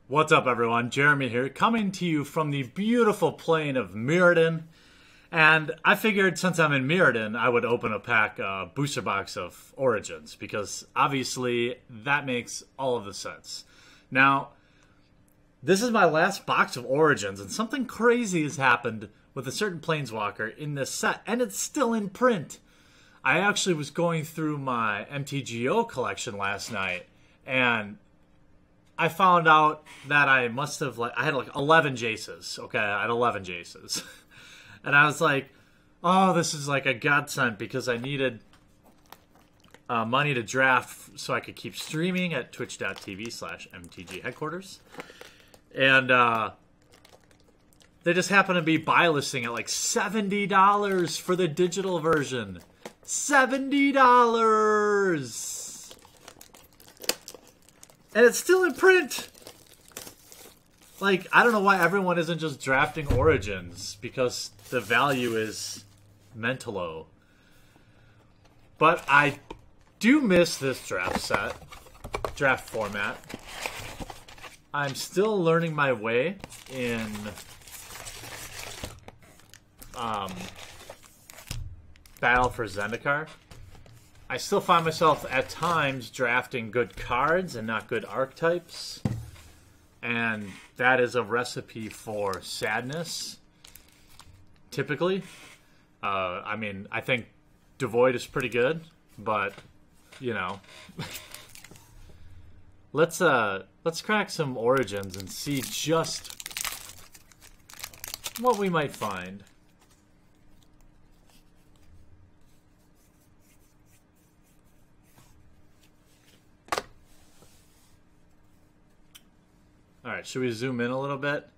What's up, everyone? Jeremy here, coming to you from the beautiful plain of Mirrodin. And I figured since I'm in Mirrodin, I would open a pack booster box of Origins, because obviously that makes all of the sense. Now, this is my last box of Origins, and something crazy has happened with a certain Planeswalker in this set, and it's still in print. I actually was going through my MTGO collection last night, and I found out that I must have, I had 11 Jaces, okay? I had 11 Jaces. And I was like, oh, this is like a godsend, because I needed money to draft so I could keep streaming at twitch.tv/MTG headquarters. And they just happen to be buy listing at like $70 for the digital version. $70! And it's still in print! Like, I don't know why everyone isn't just drafting Origins, because the value is mentalo. But I do miss this draft format. I'm still learning my way in Battle for Zendikar. I still find myself at times drafting good cards and not good archetypes. And that is a recipe for sadness, typically. I mean, I think Devoid is pretty good, but, you know. Let's crack some Origins and see just what we might find. Alright, should we zoom in a little bit?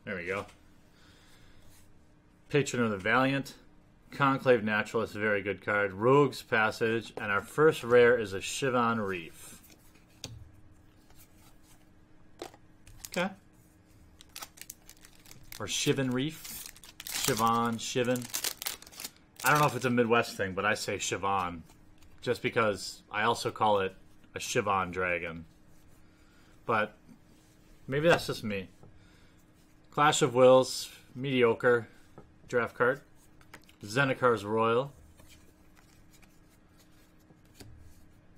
There we go. Patron of the Valiant. Conclave Naturalist, a very good card. Rogue's Passage, and our first rare is a Shivan Reef. Okay. Or Shivan Reef. Shivan. I don't know if it's a Midwest thing, but I say Shivan. Just because I also call it a Shivan dragon. But maybe that's just me. Clash of Wills, MeatyOcore, draft card. Zendikar's Royal.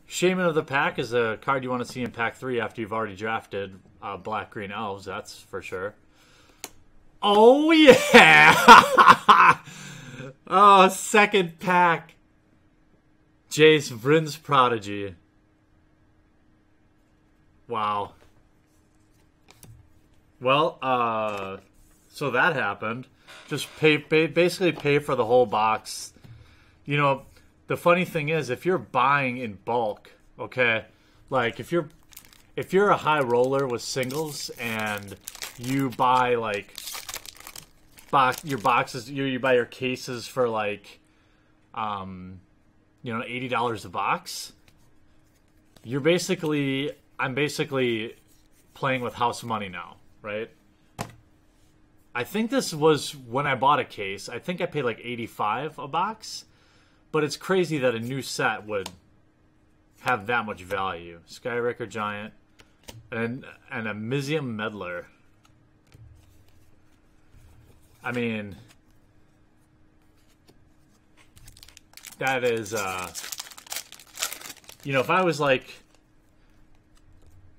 Shaman of the Pack is a card you want to see in Pack 3 after you've already drafted Black-Green Elves, that's for sure. Oh, yeah! Oh, second pack. Jace Vryn's Prodigy. Wow. Well, so that happened. Just basically pay for the whole box. You know, the funny thing is, if you're buying in bulk, okay, like if you're a high roller with singles and you buy like your boxes, you buy your cases for like, you know, $80 a box. I'm basically playing with house money now, right? I think this was when I bought a case. I think I paid like $85 a box, but it's crazy that a new set would have that much value. Skyraker Giant and a Mizium Meddler. I mean, that is, you know, if I was like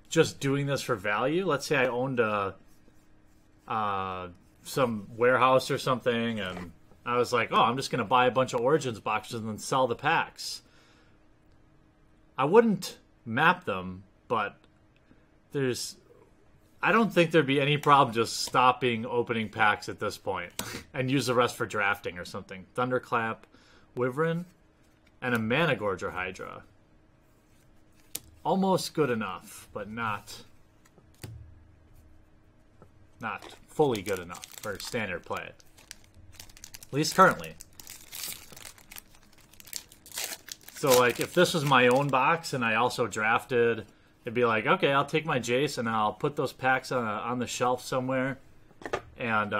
just doing this for value, let's say I owned some warehouse or something, and I was like, oh, I'm just going to buy a bunch of Origins boxes and then sell the packs. I wouldn't map them, but I don't think there'd be any problem just stopping opening packs at this point and use the rest for drafting or something. Thunderclap, Wyvern, and a Managorger Hydra. Almost good enough, but not fully good enough for standard play. At least currently. So, like, if this was my own box and I also drafted, it'd be like, okay, I'll take my Jace and I'll put those packs on the shelf somewhere and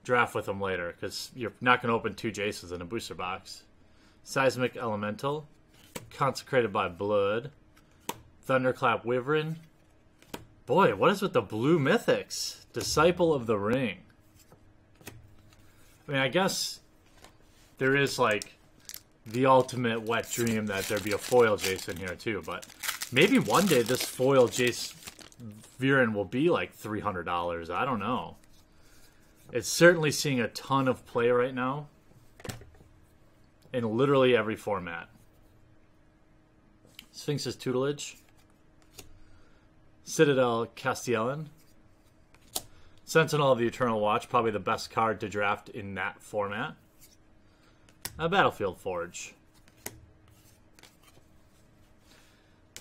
draft with them later, because you're not going to open 2 Jaces in a booster box. Seismic Elemental, Consecrated by Blood, Thunderclap Wyvern. Boy, what is with the blue mythics? Disciple of the Ring. I mean, I guess there is, like, the ultimate wet dream that there'd be a foil Jace in here, too. But maybe one day this foil Jace Viren will be, like, $300. I don't know. It's certainly seeing a ton of play right now in literally every format. Sphinx's Tutelage. Citadel Castellan. Sentinel of the Eternal Watch, probably the best card to draft in that format. A Battlefield Forge.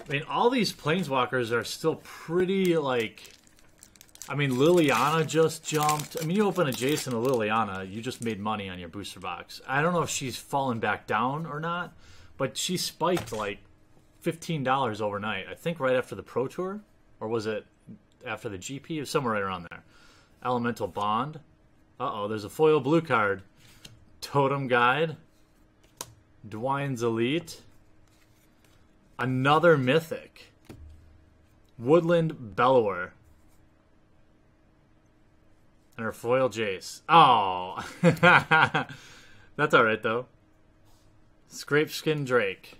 I mean, all these Planeswalkers are still pretty, like... I mean, Liliana just jumped. I mean, you open a Jason to Liliana, you just made money on your booster box. I don't know if she's fallen back down or not, but she spiked, like, $15 overnight. I think right after the Pro Tour, or was it after the GP? It was somewhere right around there. Elemental Bond. Uh-oh, there's a foil blue card. Totem Guide. Dwyne's Elite. Another Mythic. Woodland Bellower. And her foil Jace. Oh! That's alright, though. Scrapeskin Drake.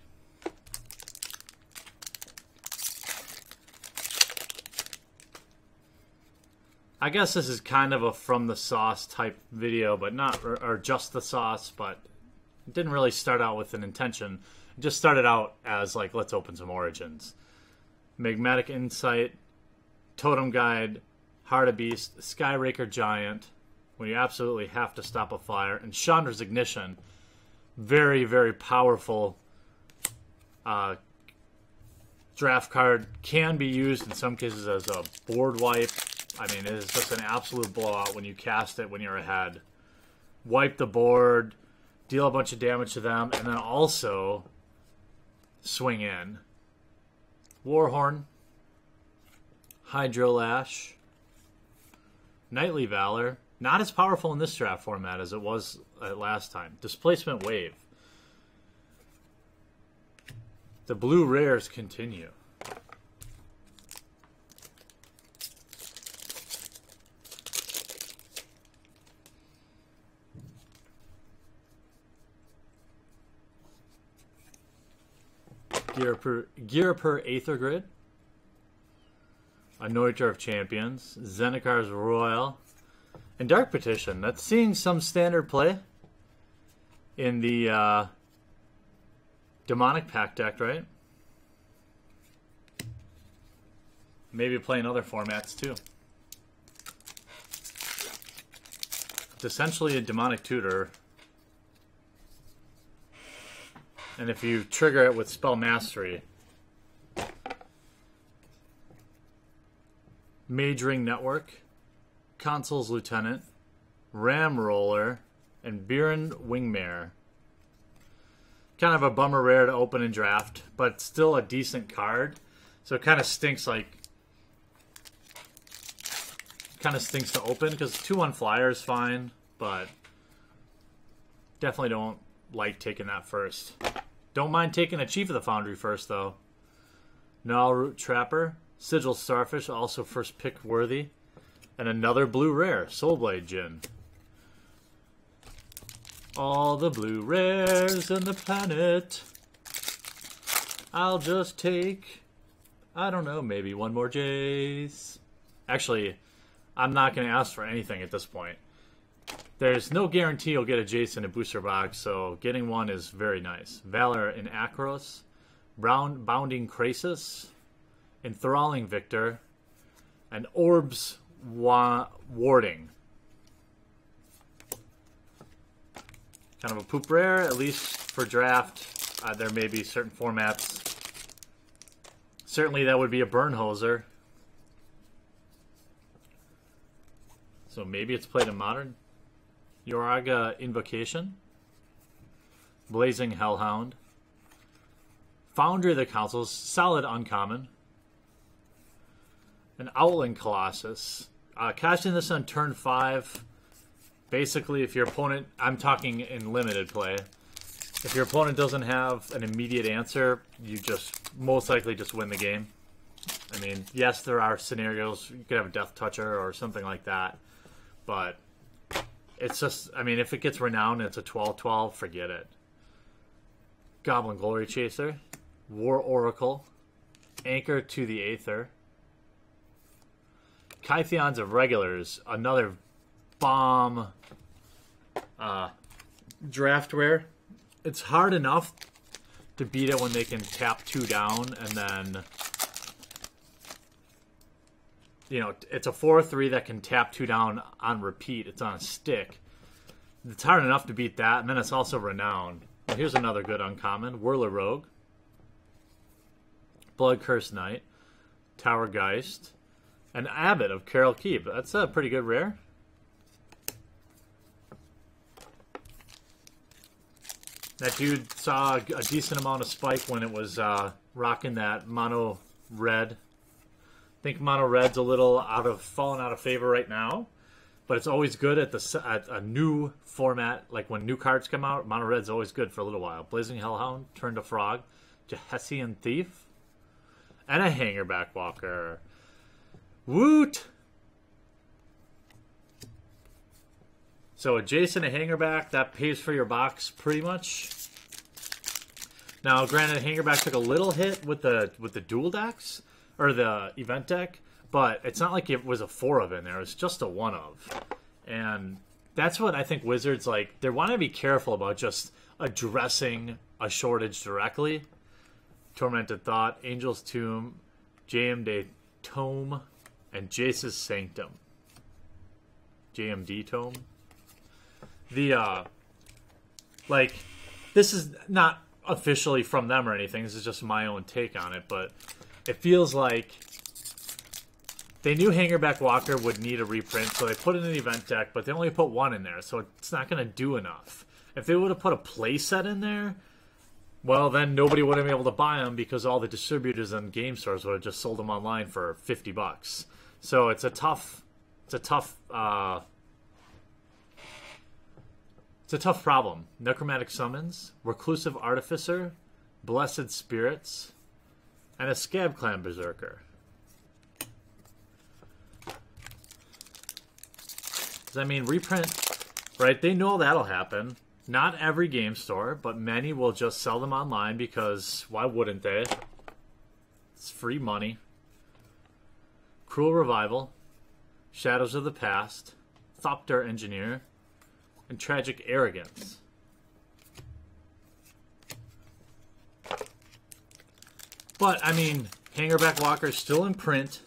I guess this is kind of a from the sauce type video, but not, or just the sauce, but it didn't really start out with an intention. It just started out as like, let's open some Origins. Magmatic Insight, Totem Guide, Heart of Beast, Skyraker Giant, when you absolutely have to stop a flyer, and Chandra's Ignition. Very, very powerful draft card. Can be used in some cases as a board wipe. I mean, it is just an absolute blowout when you cast it when you're ahead. Wipe the board, deal a bunch of damage to them, and then also swing in. Warhorn, Hydrolash, Knightly Valor. Not as powerful in this draft format as it was last time. Displacement Wave. The blue rares continue. Gear-per Aether Grid. Anointer of Champions. Zendikar's Royal. And Dark Petition. That's seeing some standard play in the Demonic Pact deck, right? Maybe play in other formats too. It's essentially a Demonic Tutor. And if you trigger it with Spell Mastery, Mage Ring Network, Consul's Lieutenant, Ram Roller, and Biren Wingmare. Kind of a bummer rare to open and draft, but still a decent card. So it kind of stinks, like, kind of stinks to open because 2/1 flyer is fine, but definitely don't like taking that first. Don't mind taking a Chief of the Foundry first, though. Gnawroot Trapper, Sigil Starfish, also first pick worthy. And another blue rare, Soulblade Djinn. All the blue rares on the planet. I'll just take, I don't know, maybe one more Jace. Actually, I'm not going to ask for anything at this point. There's no guarantee you'll get a Jace in a booster box, so getting one is very nice. Valor in Akros, Bounding Krasis, Enthralling Victor, and Orbs Warding. Kind of a poop rare, at least for draft. There may be certain formats. Certainly that would be a Burnhoser. So maybe it's played in Modern. Yoraga Invocation, Blazing Hellhound, Foundry of the Councils, solid uncommon, and Outland Colossus. Casting this on turn 5, Basically, if your opponent, I'm talking in limited play, if your opponent doesn't have an immediate answer, you just most likely just win the game. I mean, yes, there are scenarios you could have a Death Toucher or something like that, but it's just, I mean, if it gets renowned and it's a 12-12, forget it. Goblin Glory Chaser, War Oracle, Anchor to the Aether, Kytheons of Regulars, another bomb draftware. It's hard enough to beat it when they can tap 2 down and then, you know, it's a 4/3 that can tap 2 down on repeat. It's on a stick. It's hard enough to beat that, and then it's also renowned. Well, here's another good uncommon. Whirler Rogue, Blood Curse Knight, Tower Geist, and Abbot of Carol Keep. That's a pretty good rare. That dude saw a decent amount of spike when it was rocking that mono red. I think mono red's a little fallen out of favor right now, but it's always good at a new format. Like when new cards come out, mono red's always good for a little while. Blazing Hellhound, Turn to Frog, Jehessian Thief, and a Hangerback Walker. Woot! So a Jason, a Hangerback, that pays for your box pretty much. Now, granted, Hangerback took a little hit with the dual decks, or the event deck, but it's not like it was a 4 of in there. It's just a 1 of. And that's what I think Wizards, like, they want to be careful about just addressing a shortage directly. Tormented Thought, Angel's Tomb, JMD Tome, and Jace's Sanctum. JMD Tome. Like, this is not officially from them or anything. This is just my own take on it, but it feels like they knew Hangerback Walker would need a reprint, so they put it in the event deck, but they only put 1 in there, so it's not going to do enough. If they would have put a play set in there, well, then nobody would have been able to buy them because all the distributors and game stores would have just sold them online for $50. So it's a tough problem. Necromantic Summons, Reclusive Artificer, Blessed Spirits, and a Scab Clan Berserker. I mean, reprint, right? They know that'll happen. Not every game store, but many will just sell them online because why wouldn't they? It's free money. Cruel Revival, Shadows of the Past, Thopter Engineer, and Tragic Arrogance. But, I mean, Hangerback Walker is still in print.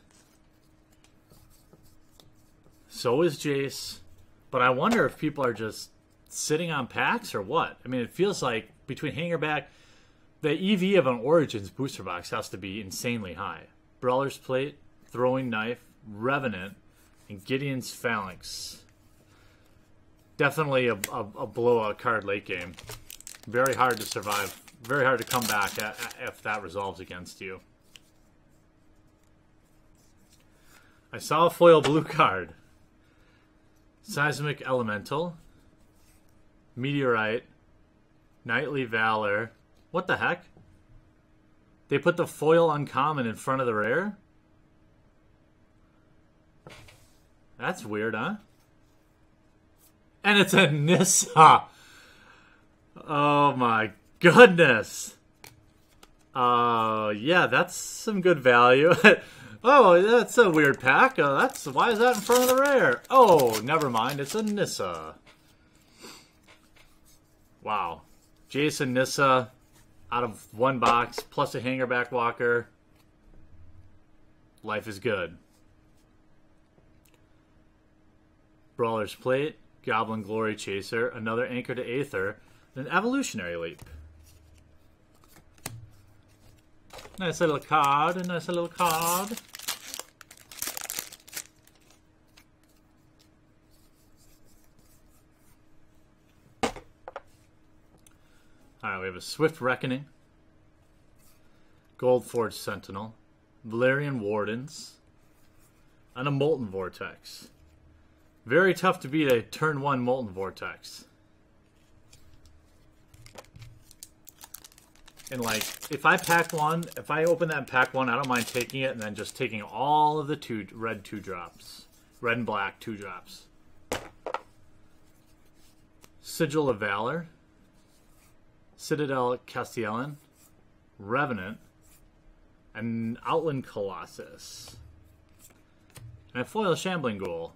So is Jace. But I wonder if people are just sitting on packs or what. I mean, it feels like between Hangerback, the EV of an Origins booster box has to be insanely high. Brawler's Plate, Throwing Knife, Revenant, and Gideon's Phalanx. Definitely a blowout card late game. Very hard to survive. Very hard to come back if that resolves against you. I saw a foil blue card. Seismic Elemental, Meteorite, Knightly Valor. What the heck? They put the foil uncommon in front of the rare? That's weird, huh? And it's a Nissa. Oh my goodness. Yeah, that's some good value. Oh, that's a weird pack. Why is that in front of the rare? Oh, never mind. It's a Nissa. Wow. Jason Nissa out of 1 box plus a Hangerback Walker. Life is good. Brawler's Plate, Goblin Glory Chaser, another Anchor to Aether, and an Evolutionary Leap. Nice little card, a nice little card. Alright, we have a Swift Reckoning, Goldforge Sentinel, Valerian Wardens, and a Molten Vortex. Very tough to beat a turn 1 Molten Vortex. And like, if I pack one, if I open that and pack one, I don't mind taking it and then just taking all of the red 2-drops. Red and black 2-drops. Sigil of Valor. Citadel Castellan. Revenant. And Outland Colossus. And a foil Shambling Ghoul.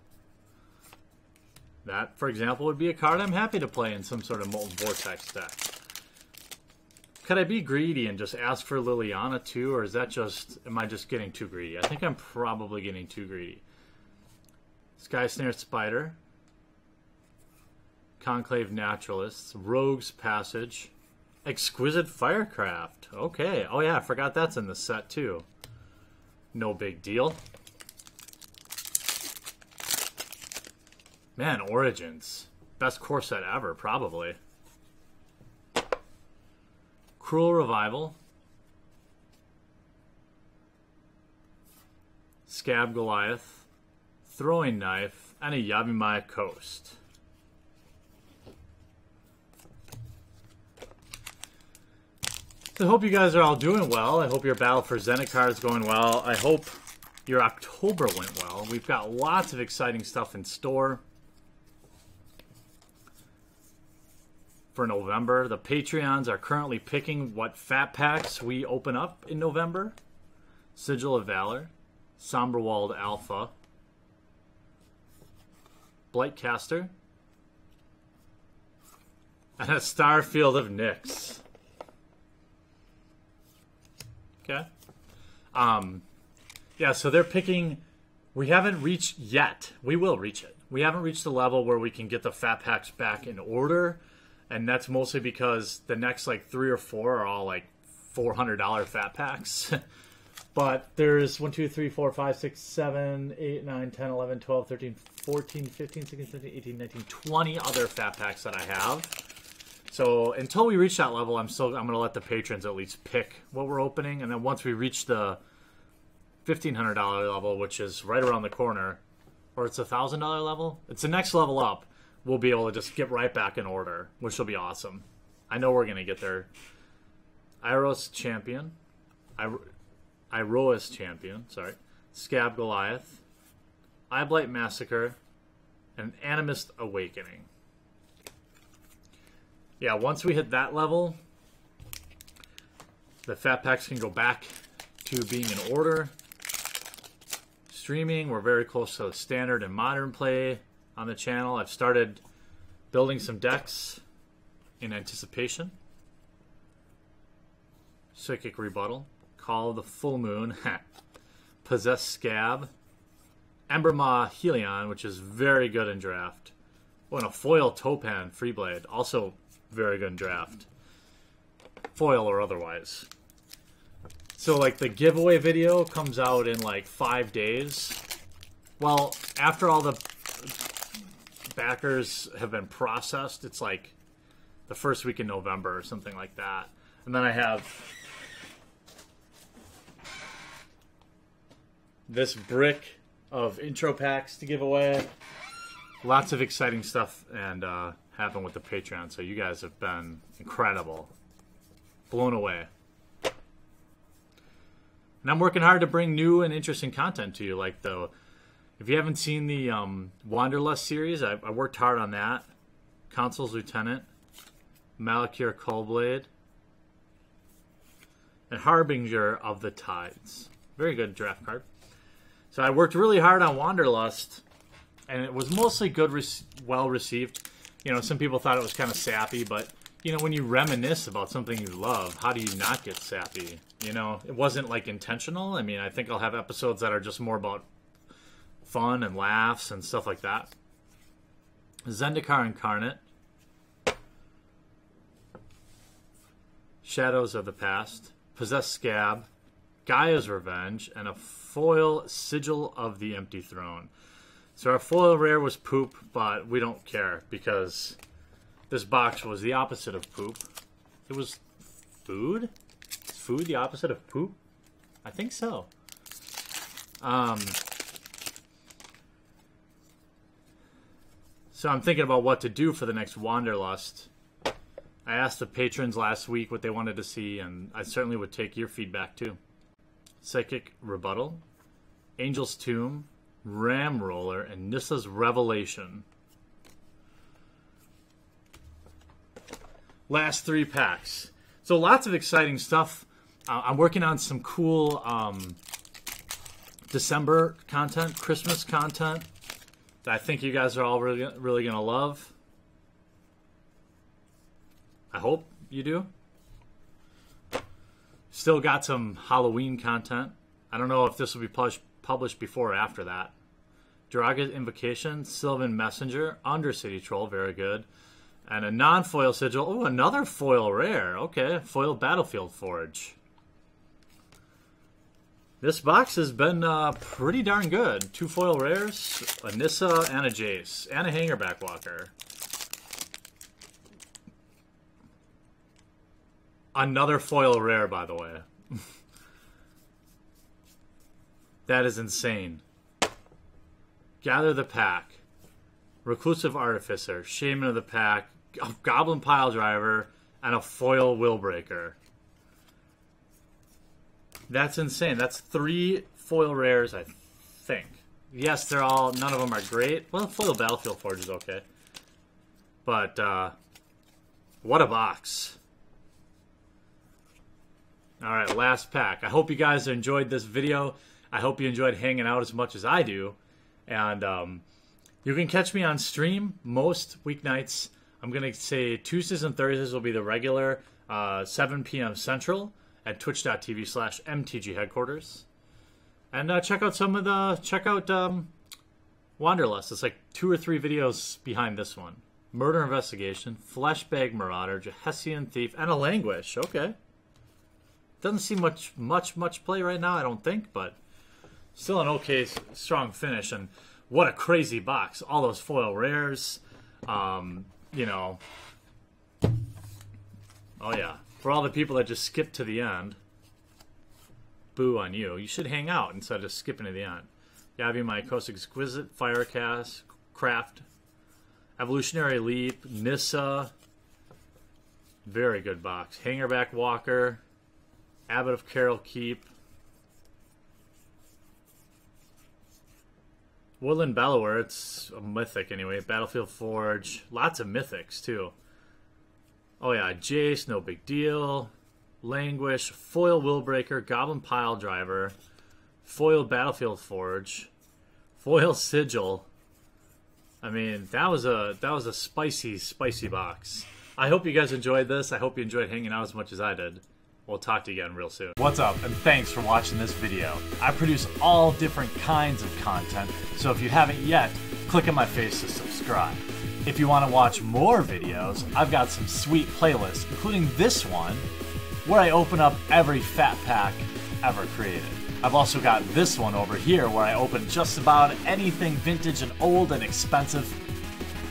That, for example, would be a card I'm happy to play in some sort of Molten Vortex deck. Could I be greedy and just ask for Liliana too, or is that just, am I just getting too greedy? I think I'm probably getting too greedy. Sky Snare Spider. Conclave Naturalists. Rogue's Passage. Exquisite Firecraft. Okay. Oh yeah, I forgot that's in the set too. No big deal. Man, Origins. Best core set ever, probably. Cruel Revival. Scab Goliath. Throwing Knife. And a Yavimaya Coast. So I hope you guys are all doing well. I hope your battle for Zendikar is going well. I hope your October went well. We've got lots of exciting stuff in store for November. The Patreons are currently picking what fat packs we open up in November. Sigil of Valor, Somberwald Alpha, Blightcaster, and a Starfield of Nyx. Okay. Yeah, so they're picking. We haven't reached yet. We will reach it. We haven't reached the level where we can get the fat packs back in order. And that's mostly because the next like 3 or 4 are all like $400 fat packs. But there's 1, 2, 3, 4, 5, 6, 7, 8, 9, 10, 11, 12, 13, 14, 15, 16, 17, 18, 19, 20 other fat packs that I have. So until we reach that level, I'm going to let the patrons at least pick what we're opening. And then once we reach the $1,500 level, which is right around the corner, or it's $1,000 level, it's the next level up. We'll be able to just get right back in order, which will be awesome. I know we're going to get there. Iroas Champion. Iroas Champion, sorry. Scab Goliath. Eyeblight Massacre. And Animist Awakening. Yeah, once we hit that level, the fat packs can go back to being in order. Streaming, we're very close to the standard and modern play on the channel. I've started building some decks in anticipation. Psychic Rebuttal, Call of the Full Moon, Possessed Scab, Embermaw Helion, which is very good in draft. Oh, and a foil Topan Freeblade, also very good in draft. Foil or otherwise. So like the giveaway video comes out in like 5 days. Well, after all the backers have been processed, it's like the first week in November or something like that. And then I have this brick of intro packs to give away. Lots of exciting stuff and happen with the Patreon. So you guys have been incredible. Blown away. And I'm working hard to bring new and interesting content to you. Like if you haven't seen the Wanderlust series, I worked hard on that. Consul's Lieutenant, Malakir Coldblade, and Harbinger of the Tides. Very good draft card. So I worked really hard on Wanderlust, and it was mostly good, well received. You know, some people thought it was kind of sappy, but you know, when you reminisce about something you love, how do you not get sappy? You know, it wasn't like intentional. I mean, I think I'll have episodes that are just more about fun and laughs and stuff like that. Zendikar Incarnate, Shadows of the Past, Possessed Scab, Gaia's Revenge, and a foil Sigil of the Empty Throne. So our foil rare was poop, but we don't care because this box was the opposite of poop. It was food? Is food the opposite of poop? I think so. So I'm thinking about what to do for the next Wanderlust. I asked the patrons last week what they wanted to see, and I certainly would take your feedback too. Psychic Rebuttal, Angel's Tomb, Ram Roller, and Nissa's Revelation. Last 3 packs. So lots of exciting stuff. I'm working on some cool December content, Christmas content that I think you guys are all really going to love. I hope you do. Still got some Halloween content. I don't know if this will be published before or after that. Draga's Invocation, Sylvan Messenger, Undercity Troll, very good. And a non-foil sigil. Oh, another foil rare. Okay, foil Battlefield Forge. This box has been pretty darn good. 2 foil rares, a Nissa and a Jace, and a Hangerback Walker. Another foil rare, by the way. That is insane. Gather the Pack, Reclusive Artificer, Shaman of the Pack, Goblin Piledriver, and a foil Willbreaker. That's insane. That's 3 foil rares, I think. Yes, they're all, none of them are great. Well, foil Battlefield Forge is okay. But, what a box. Alright, last pack. I hope you guys enjoyed this video. I hope you enjoyed hanging out as much as I do. And, you can catch me on stream most weeknights. I'm going to say Tuesdays and Thursdays will be the regular 7 p.m. Central at twitch.tv/MTG headquarters. And check out Wanderlust. It's like 2 or 3 videos behind this one. Murder Investigation, Fleshbag Marauder, Jehessian Thief, and a Languish. Okay. Doesn't seem much play right now, I don't think, but still an okay, strong finish. And what a crazy box. All those foil rares. You know. Oh, yeah. For all the people that just skip to the end. Boo on you. You should hang out instead of just skipping to the end. Yavimaios Exquisite, Firecast, Craft, Evolutionary Leap, Nissa. Very good box. Hangerback Walker, Abbot of Carroll Keep, Woodland Bellower, it's a mythic anyway. Battlefield Forge. Lots of mythics, too. Oh, yeah. Jace, no big deal. Languish. Foil Willbreaker. Goblin Piledriver. Foil Battlefield Forge. Foil Sigil. I mean, that was a spicy, spicy box. I hope you guys enjoyed this. I hope you enjoyed hanging out as much as I did. We'll talk to you again real soon. What's up, and thanks for watching this video. I produce all different kinds of content, so if you haven't yet, click on my face to subscribe. If you want to watch more videos, I've got some sweet playlists, including this one, where I open up every fat pack ever created. I've also got this one over here, where I open just about anything vintage and old and expensive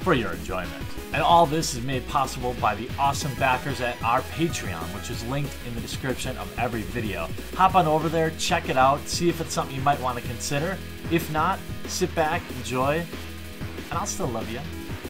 for your enjoyment. And all this is made possible by the awesome backers at our Patreon, which is linked in the description of every video. Hop on over there, check it out, see if it's something you might want to consider. If not, sit back, enjoy, and I'll still love you.